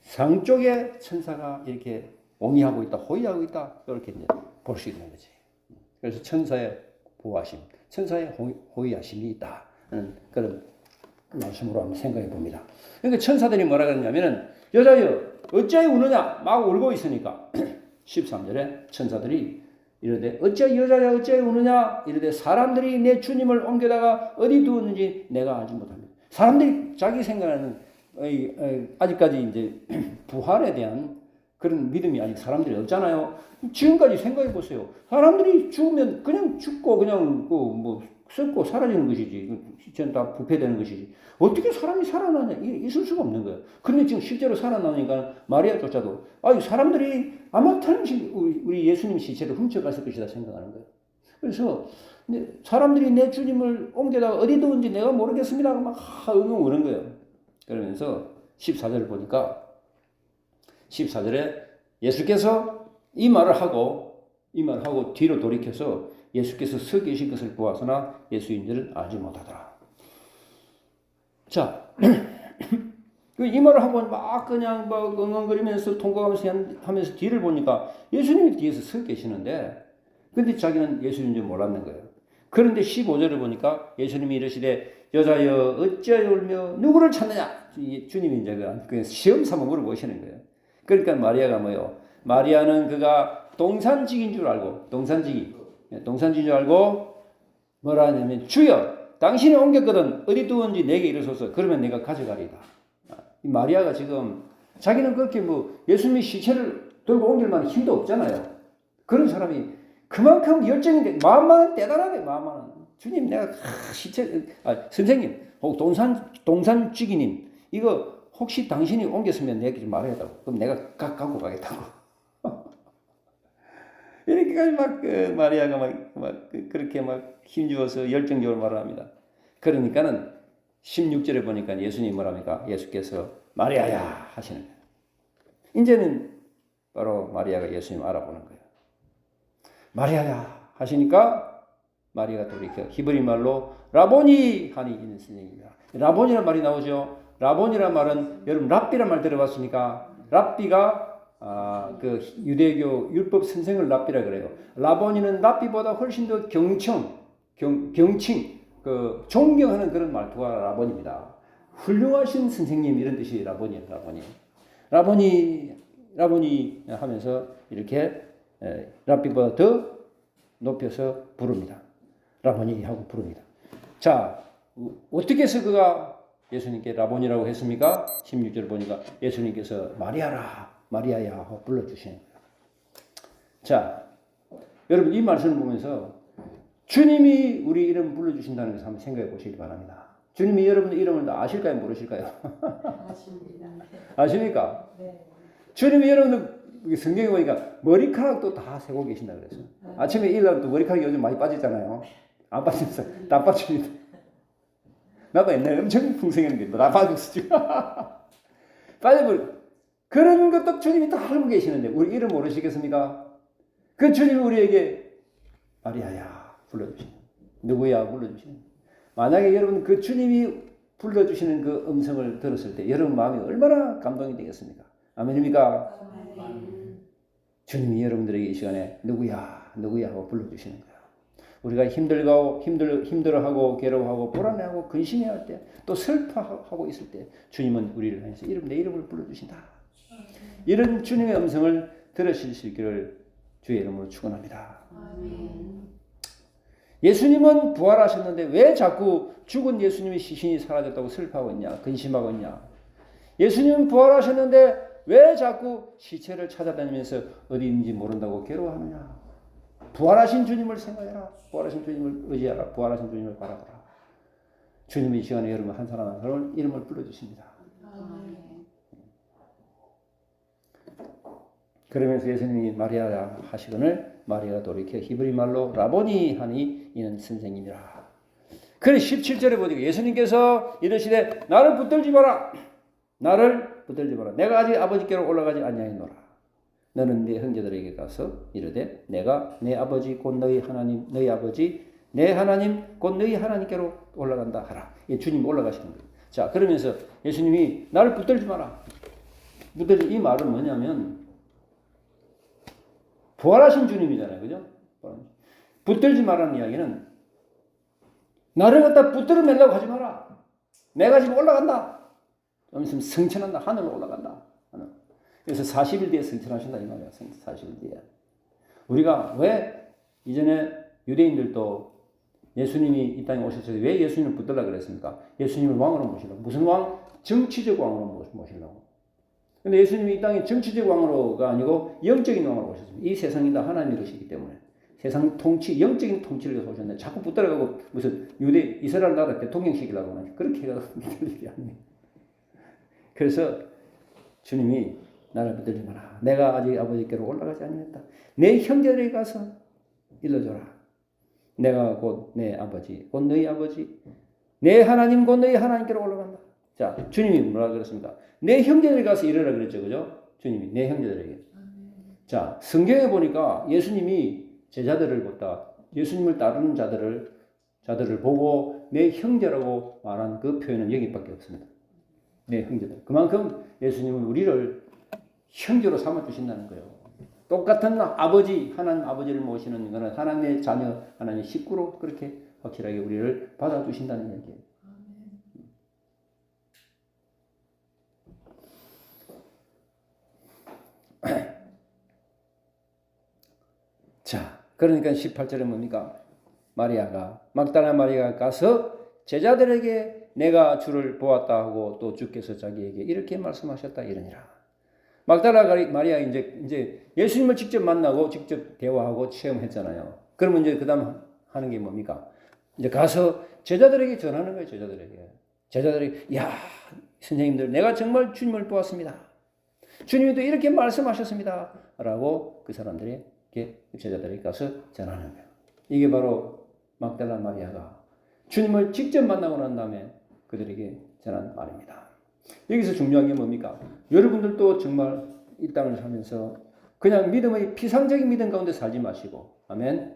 상쪽에 천사가 이렇게 옹이하고 있다. 호위하고 있다. 이렇게 이제 볼 수 있는 거지. 그래서 천사의 보호하심, 천사의 호위하심이 있다. 그런 말씀으로 한번 생각해 봅니다. 그러니까 천사들이 뭐라 그러냐면은 여자여 어찌하여 우느냐 막 울고 있으니까 13절에 천사들이 이르되 어찌하여 여자여 어찌하여 우느냐 이르되 사람들이 내 주님을 옮겨다가 어디 두었는지 내가 알지 못합니다. 사람들이 자기 생각하는 아직까지 이제 부활에 대한 그런 믿음이 아직 사람들이 없잖아요. 지금까지 생각해 보세요. 사람들이 죽으면 그냥 죽고 그냥 뭐 썩고 사라지는 것이지. 시체는 다 부패되는 것이지. 어떻게 사람이 살아나냐? 있을 수가 없는 거예요. 그런데 지금 실제로 살아나니까 마리아조차도 사람들이 아마 우리 예수님 시체를 훔쳐갔을 것이다 생각하는 거예요. 그래서 사람들이 내 주님을 옮겨다가 어디 두었는지 내가 모르겠습니다. 막 응응 오는 거예요. 그러면서 14절을 보니까 14절에 예수께서 이 말을 하고 뒤로 돌이켜서 예수께서 서 계신 것을 보았으나 예수인 줄은 알지 못하더라. 자, 이 말을 하고 막 그냥 막 엉엉거리면서 통과하면서 뒤를 보니까 예수님이 뒤에서 서 계시는데, 근데 자기는 예수인 줄 몰랐는 거예요. 그런데 15절을 보니까 예수님이 이르시되 여자여 어찌하여 울며 누구를 찾느냐? 주님이 이제 그 시험 삼아 물어보시는 거예요. 그러니까 마리아가 뭐요? 마리아는 그가 동산직인 줄 알고 동산직인 줄 알고 뭐라 하냐면 주여 당신이 옮겼거든 어디 두었는지 내게 이르소서 그러면 내가 가져가리다. 이 마리아가 지금 자기는 그렇게 뭐 예수님의 시체를 들고 옮길 만한 힘도 없잖아요. 그런 사람이 그만큼 열정인데 마음만 대단하게 마음만 주님 내가 시체 선생님 동산직이님 이거 혹시 당신이 옮겼으면 내게 좀 말해달라고. 그럼 내가 갖고 가겠다고. 이렇게까지 막 마리아가 막 그렇게 막 힘주어서 열정적으로 말을 합니다. 그러니까는 16절에 보니까 예수님이 뭐랍니까? 예수께서 마리아야 하시는 거예요. 이제는 바로 마리아가 예수님을 알아보는 거예요. 마리아야 하시니까 마리아가 돌이켜 히브리 말로 라보니 하니 있는 선생입니다. 라보니라는 말이 나오죠. 라보니라는 말은 여러분 랍비란 말 들어봤습니까? 랍비가 그 유대교 율법 선생을 랍비라 그래요. 라보니는 랍비보다 훨씬 더 경칭, 그 존경하는 그런 말투가 라보니입니다. 훌륭하신 선생님 이런 뜻이 라보니예요. 라보니 하면서 이렇게 랍비보다 더 높여서 부릅니다. 라보니 하고 부릅니다. 자, 어떻게 해서 그가 예수님께 라보니라고 했습니까? 16절 보니까 예수님께서 마리아야 하고 불러주시는 거예요. 자, 여러분 이 말씀을 보면서 주님이 우리 이름 불러주신다는 것을 한번 생각해 보시기 바랍니다. 주님이 여러분의 이름을 다 아실까요? 모르실까요? 아십니다. 아십니까? 네. 주님이 여러분들 성경에 보니까 머리카락도 다 세고 계신다 그랬어요. 아침에 일어나면 또 머리카락이 요즘 많이 빠지잖아요. 안 빠집니다. 다 빠집니다. 나도 옛날에 엄청 풍성했는데 다 빠졌어 지금. 빠져버려. 그런 것도 주님이 다 알고 계시는데 우리 이름 모르시겠습니까? 그 주님이 우리에게 마리아야 불러주시는 누구야 불러주시는 만약에 여러분 그 주님이 불러주시는 그 음성을 들었을 때 여러분 마음이 얼마나 감동이 되겠습니까? 아멘입니까? 주님이 여러분들에게 이 시간에 누구야 하고 불러주시는 거예요. 우리가 힘들어하고 괴로워하고 불안해하고 근심해할 때 또 슬퍼하고 있을 때 주님은 우리를 향해서 내 이름을 불러주신다. 이런 주님의 음성을 들으실 수 있기를 주의 이름으로 축원합니다. 예수님은 부활하셨는데 왜 자꾸 죽은 예수님의 시신이 사라졌다고 슬퍼하고 있냐? 근심하고 있냐? 예수님은 부활하셨는데 왜 자꾸 시체를 찾아다니면서 어디 있는지 모른다고 괴로워하느냐? 부활하신 주님을 생각해라. 부활하신 주님을 의지하라. 부활하신 주님을 바라보라. 주님이 이 시간에 여러분 한 사람 한 사람을 이름을 불러주십니다. 그러면서 예수님이 마리아야 하시거늘 마리아가 돌이켜 히브리 말로 라보니 하니 이는 선생님이라. 그래 17절에 보니까 예수님께서 이르시되 나를 붙들지 마라. 나를 붙들지 마라. 내가 아직 아버지께로 올라가지 아니하였노라. 너는 네 형제들에게 가서 이르되 내가 내 아버지 곧 너희 하나님 너희 아버지 내 하나님 곧 너희 하나님께로 올라간다 하라. 예, 주님 올라가시는 거예요. 자, 그러면서 예수님이 나를 붙들지 마라. 붙들지 이 말은 뭐냐면 부활하신 주님이잖아요. 그죠? 붙들지 말라는 이야기는 나를 갖다 붙들어 매려고 하지 마라. 내가 지금 올라간다. 좀 있으면 승천한다. 하늘로 올라간다. 그래서 40일 뒤에 승천하신다 이 말이야. 40일 뒤에. 우리가 왜 이전에 유대인들도 예수님이 이 땅에 오셨을 때 왜 예수님을 붙들라 그랬습니까? 예수님을 왕으로 모시려고. 무슨 왕? 정치적 왕으로 모시려고. 근데 예수님이 이 땅에 정치적 왕으로가 아니고 영적인 왕으로 오셨습니다. 이 세상이 다 하나님의 것이기 때문에. 세상 통치, 영적인 통치를 위해서 오셨는데 자꾸 붙들어가고 무슨 이스라엘 나라 대통령 시키려고 하는 그렇게 해가지고 붙들 일이 아니에요. 그래서 주님이 나를 붙들지 마라. 내가 아직 아버지께로 올라가지 아니했다. 내 형제들에게 가서 일러줘라. 내가 곧 내 아버지, 곧 너희 아버지, 내 하나님 곧 너희 하나님께로 올라간다. 자, 주님이 뭐라 그랬습니까? 내 형제들에게 가서 이르라 그랬죠, 그죠? 주님이 내 형제들에게. 자, 성경에 보니까 예수님이 제자들을 보다 예수님을 따르는 자들을 보고 내 형제라고 말한 그 표현은 여기밖에 없습니다. 내 형제들. 그만큼 예수님은 우리를 형제로 삼아 주신다는 거예요. 똑같은 아버지, 하나님 아버지를 모시는 것은 하나님의 자녀, 하나님의 식구로 그렇게 확실하게 우리를 받아 주신다는 얘기예요. 자, 그러니까 18절에 뭡니까? 막달라 마리아가 가서 제자들에게 내가 주를 보았다 하고 또 주께서 자기에게 이렇게 말씀하셨다 이러니라. 막달라 마리아 이제 예수님을 직접 만나고 직접 대화하고 체험했잖아요. 그러면 이제 그다음 하는 게 뭡니까? 이제 가서 제자들에게 전하는 거예요. 제자들이 야, 선생님들 내가 정말 주님을 보았습니다. 주님이 또 이렇게 말씀하셨습니다. 라고 그 사람들이 제자들에게 가서 전하는 거예요. 이게 바로 막달라 마리아가 주님을 직접 만나고 난 다음에 그들에게 전한 말입니다. 여기서 중요한 게 뭡니까? 여러분들도 정말 이 땅을 살면서 그냥 믿음의 피상적인 믿음 가운데 살지 마시고, 아멘.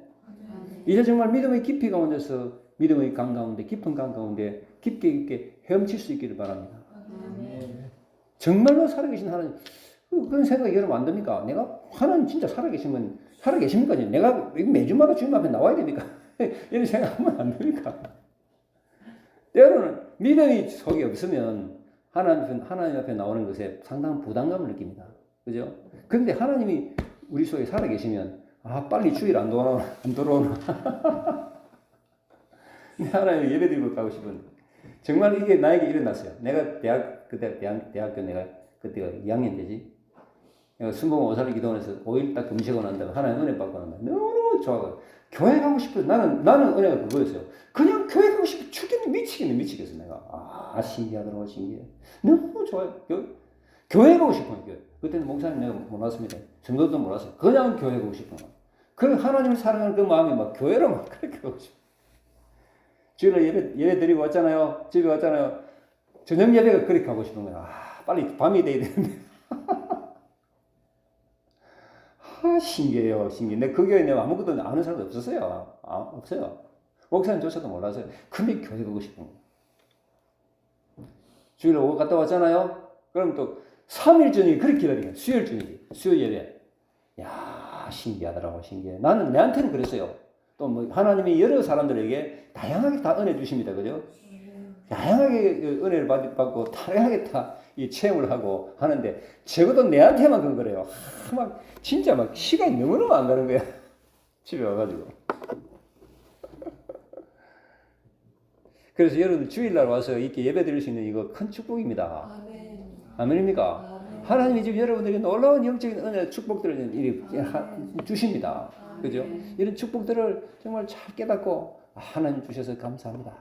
이제 정말 믿음의 깊이 가운데서 믿음의 강 가운데 깊은 강 가운데 깊게 헤엄칠 수 있기를 바랍니다. 정말로 살아계신 하나님, 그런 생각이 여러분 안 듭니까? 내가 하나님 진짜 살아계십니까? 내가 매주마다 주님 앞에 나와야 됩니까? 이런 생각하면 안 됩니까? 때로는 믿음이 속에 없으면 하나님 앞에 나오는 것에 상당한 부담감을 느낍니다. 그죠? 그런데 하나님이 우리 속에 살아계시면, 빨리 주일 안 돌아오나. 하나님 예배 드리고 가고 싶은. 정말 이게 나에게 일어났어요. 내가 대학교 내가 그때가 2학년 되지. 내가 순봉 5살 기도원에서 5일 딱 금식하고 난 다음에 하나님 은혜 받고 난 다음에 너무 좋아가. 교회 가고 싶어서 나는 은혜가 그거였어요. 그냥 교회 가고 싶어 죽겠네 미치겠어 내가. 신기하더라고 신기해. 너무 좋아요. 교회 가고 싶어요. 그때는 목사님 내가 몰랐습니다. 정도도 몰랐어요. 그냥 교회 가고 싶어. 그 하나님을 사랑하는 그 마음이 막 교회로 막 그렇게 가고 싶어. 주일에 예배 드리고 왔잖아요. 집에 왔잖아요. 저녁 예배가 그렇게 가고 싶은 거야. 빨리 밤이 돼야 되는데. 신기해요. 근데 그 교회에 내가 아무것도 아는 사람도 없었어요. 없어요. 목사님조차도 몰랐어요. 근데 교회 가고 싶은 거예요. 주일에 오고 갔다 왔잖아요. 그럼 또 3일 전이 그렇게 기다려요. 수요일 전이. 수요일 예배. 야, 신기하더라고, 신기해. 나는 내한테는 그랬어요. 또 뭐 하나님이 여러 사람들에게 다양하게 다 은혜 주십니다. 그죠? 다양하게 은혜를 받고 다양하게 다 이 체험을 하고 하는데 적어도 내한테만 그런 거래요. 막 진짜 막 시간이 너무너무 안 가는 거야. 집에 와가지고. 그래서 여러분들 주일날 와서 이렇게 예배 드릴 수 있는 이거 큰 축복입니다. 아멘입니까? 하나님이 지금 여러분들에게 놀라운 영적인 은혜, 축복들을 이렇게 주십니다. 그죠? 이런 축복들을 정말 잘 깨닫고 하나님 주셔서 감사합니다.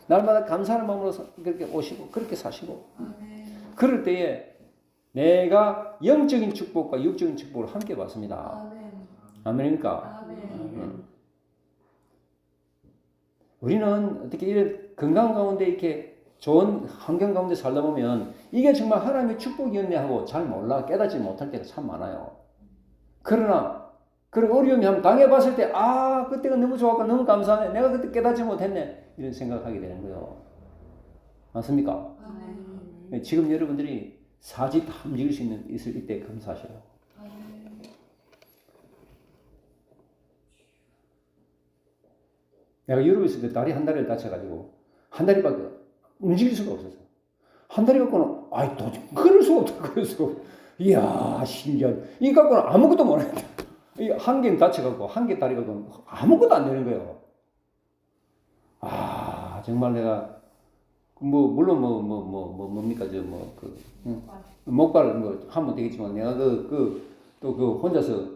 날마다 감사하는 마음으로 그렇게 오시고 그렇게 사시고 그럴 때에 내가 영적인 축복과 육적인 축복을 함께 받습니다. 아멘입니까? 우리는 어떻게 이런 건강 가운데 이렇게 좋은 환경 가운데 살다 보면 이게 정말 하나님의 축복이었네 하고 잘 몰라 깨닫지 못할 때가 참 많아요. 그러나 그런 어려움이 한번 당해봤을 때 그때가 너무 좋았고 너무 감사하네. 내가 그때 깨닫지 못했네. 이런 생각하게 되는 거예요. 맞습니까? 아멘. 지금 여러분들이 사지 다 움직일 수 있을 이때 감사하시라고. 아멘. 내가 유럽에 있을 때 다리 한 다리를 다쳐가지고 한 다리밖에 움직일 수가 없었어. 한 다리 갖고는 도저히 그럴 수가 없다. 그럴 수가 없다. 이야 신기한. 이 갖고는 아무것도 못했다. 이 한 개는 다쳐갖고 한 개 다리 갖고는 아무것도 안 되는 거예요. 정말 내가 물론 뭡니까 목발 하면 되겠지만 내가 혼자서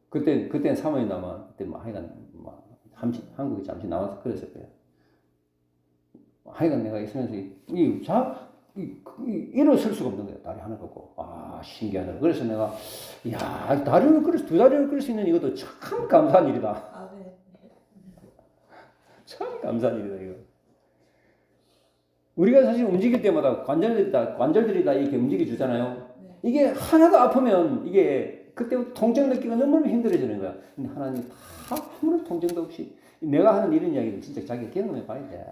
그때 사모님나마 그때 하여간 한국에 잠시 나와서 그랬을 거예요. 하여간 내가 있으면서 일어설 수가 없는 거예요. 다리 하나 갖고. 신기하다. 그래서 내가 두 다리를 끌 수 있는 이것도 참 감사한 일이다. 아멘. 참 감사한 일이다 이거. 우리가 사실 움직일 때마다 관절들이 다 이렇게 움직여 주잖아요. 네. 이게 하나도 아프면 이게 그때부터 통증 느끼기가 너무 힘들어지는 거야. 근데 하나님 다 아무런 통증도 없이 내가 하는 이런 이야기를 진짜 자기가 경험해 봐야 돼.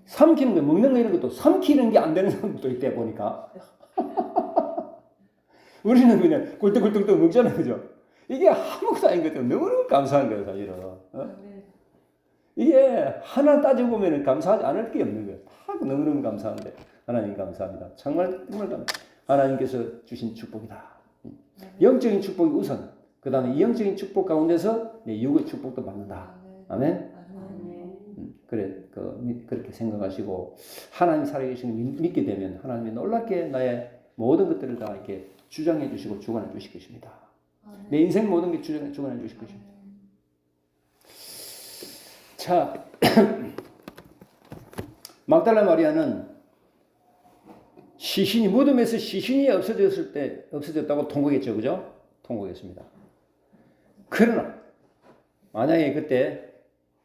삼키는 거, 먹는 거 이런 것도 삼키는 게 안 되는 사람도 있대 보니까. 우리는 그냥 꿀떡꿀떡 먹잖아요, 그죠? 이게 아무것도 아닌 것 때문에 너무너무 감사한 거예요, 사실은. 이게 하나 따져보면 감사하지 않을 게 없는 거예요. 다 너무너무 감사한데 하나님 감사합니다. 정말 하나님께서 주신 축복이다. 영적인 축복이 우선, 그 다음에 이 영적인 축복 가운데서 육의 축복도 받는다. 아멘. 그렇게 생각하시고 하나님 살아계시는 걸 믿게 되면 하나님이 놀랍게 나의 모든 것들을 다 이렇게 주장해 주시고 주관해 주실 것입니다. 내 인생 모든 게 주관해 주실 것입니다. 자, 막달라 마리아는 무덤에서 시신이 없어졌다고 통곡했죠, 그죠? 통곡했습니다. 그러나 만약에 그때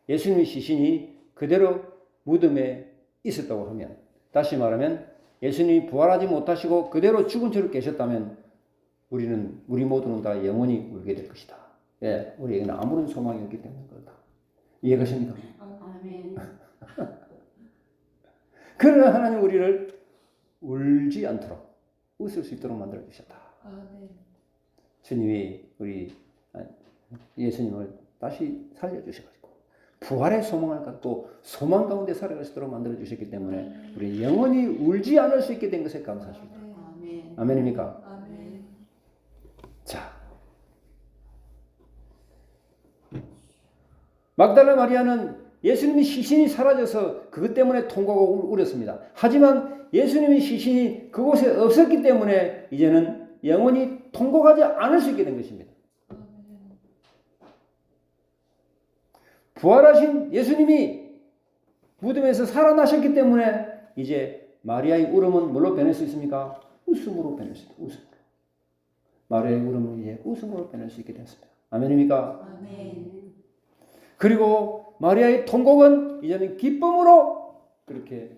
예수님의 시신이 그대로 무덤에 있었다고 하면, 다시 말하면 예수님이 부활하지 못하시고 그대로 죽은 채로 계셨다면 우리 모두는 다 영원히 울게 될 것이다. 예, 우리에게는 아무런 소망이 없기 때문인 거다. 이해가십니까? 아멘. 그러나 하나님 우리를 울지 않도록 웃을 수 있도록 만들어 주셨다. 아멘. 주님이 예수님을 다시 살려주셔가지고 부활의 소망을 갖고 소망 가운데 살아갈 수 있도록 만들어 주셨기 때문에 우리 영원히 울지 않을 수 있게 된 것에 감사합니다. 아멘. 아멘입니까? 아멘. 자, 막달라 마리아는 예수님의 시신이 사라져서 그것 때문에 통곡하고 울었습니다. 하지만 예수님의 시신이 그곳에 없었기 때문에 이제는 영원히 통곡하지 않을 수 있게 된 것입니다. 부활하신 예수님이 무덤에서 살아나셨기 때문에 이제 마리아의 울음은 뭘로 변할 수 있습니까? 웃음으로 변할 수 있습니다. 웃음으로. 마리아의 울음은 이제 웃음으로 변할 수 있게 되었습니다. 아멘입니까? 아멘. 그리고 마리아의 통곡은 이제는 기쁨으로 그렇게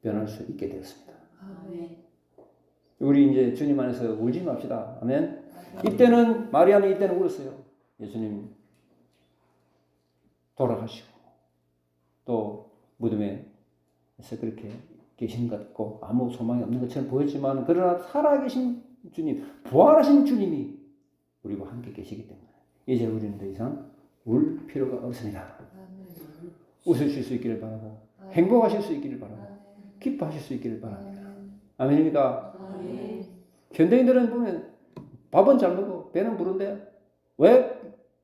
변할 수 있게 되었습니다. 아멘. 우리 이제 주님 안에서 울지 맙시다. 아멘. 이때는 마리아는 이때는 울었어요. 예수님 돌아가시고 또 무덤에서 그렇게 계신 것 같고 아무 소망이 없는 것처럼 보였지만 그러나 살아계신 주님, 부활하신 주님이 우리와 함께 계시기 때문에 이제 우리는 더 이상 울 필요가 없습니다. 웃으실 수 있기를 바라고 행복하실 수 있기를 바라고 기뻐하실 수 있기를 바랍니다. 아멘입니까? 아멘. 현대인들은 보면 밥은 잘 먹고 배는 부른데 왜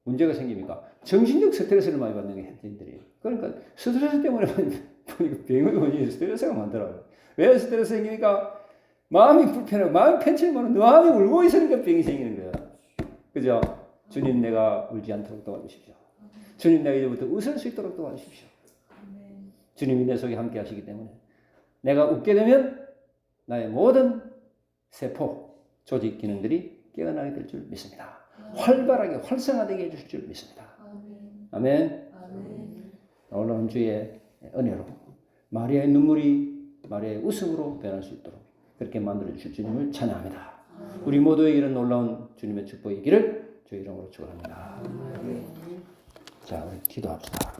문제가 생깁니까? 정신적 스트레스를 많이 받는 게 현대인들이에요. 그러니까 스트레스 때문에 보니까 병의 원인이 스트레스가 많더라고요. 왜 스트레스 생깁니까? 마음이 불편하고 마음이 편치면 마음이 울고 있으니까 병이 생기는 거예요. 그죠? 주님 내가 울지 않도록 도와주십시오. 주님 내가 이제부터 웃을 수 있도록 도와주십시오. 주님이 내 속에 함께 하시기 때문에 내가 웃게 되면 나의 모든 세포, 조직 기능들이 깨어나게 될 줄 믿습니다. 활발하게 활성화되게 해주실 줄 믿습니다. 아멘. 아멘. 놀라운 주의 은혜로 마리아의 눈물이 마리아의 웃음으로 변할 수 있도록 그렇게 만들어주실 주님을 찬양합니다. 우리 모두에게 이런 놀라운 주님의 축복이 있기를 주의 이름으로 축원합니다. 자, 우리 기도합시다.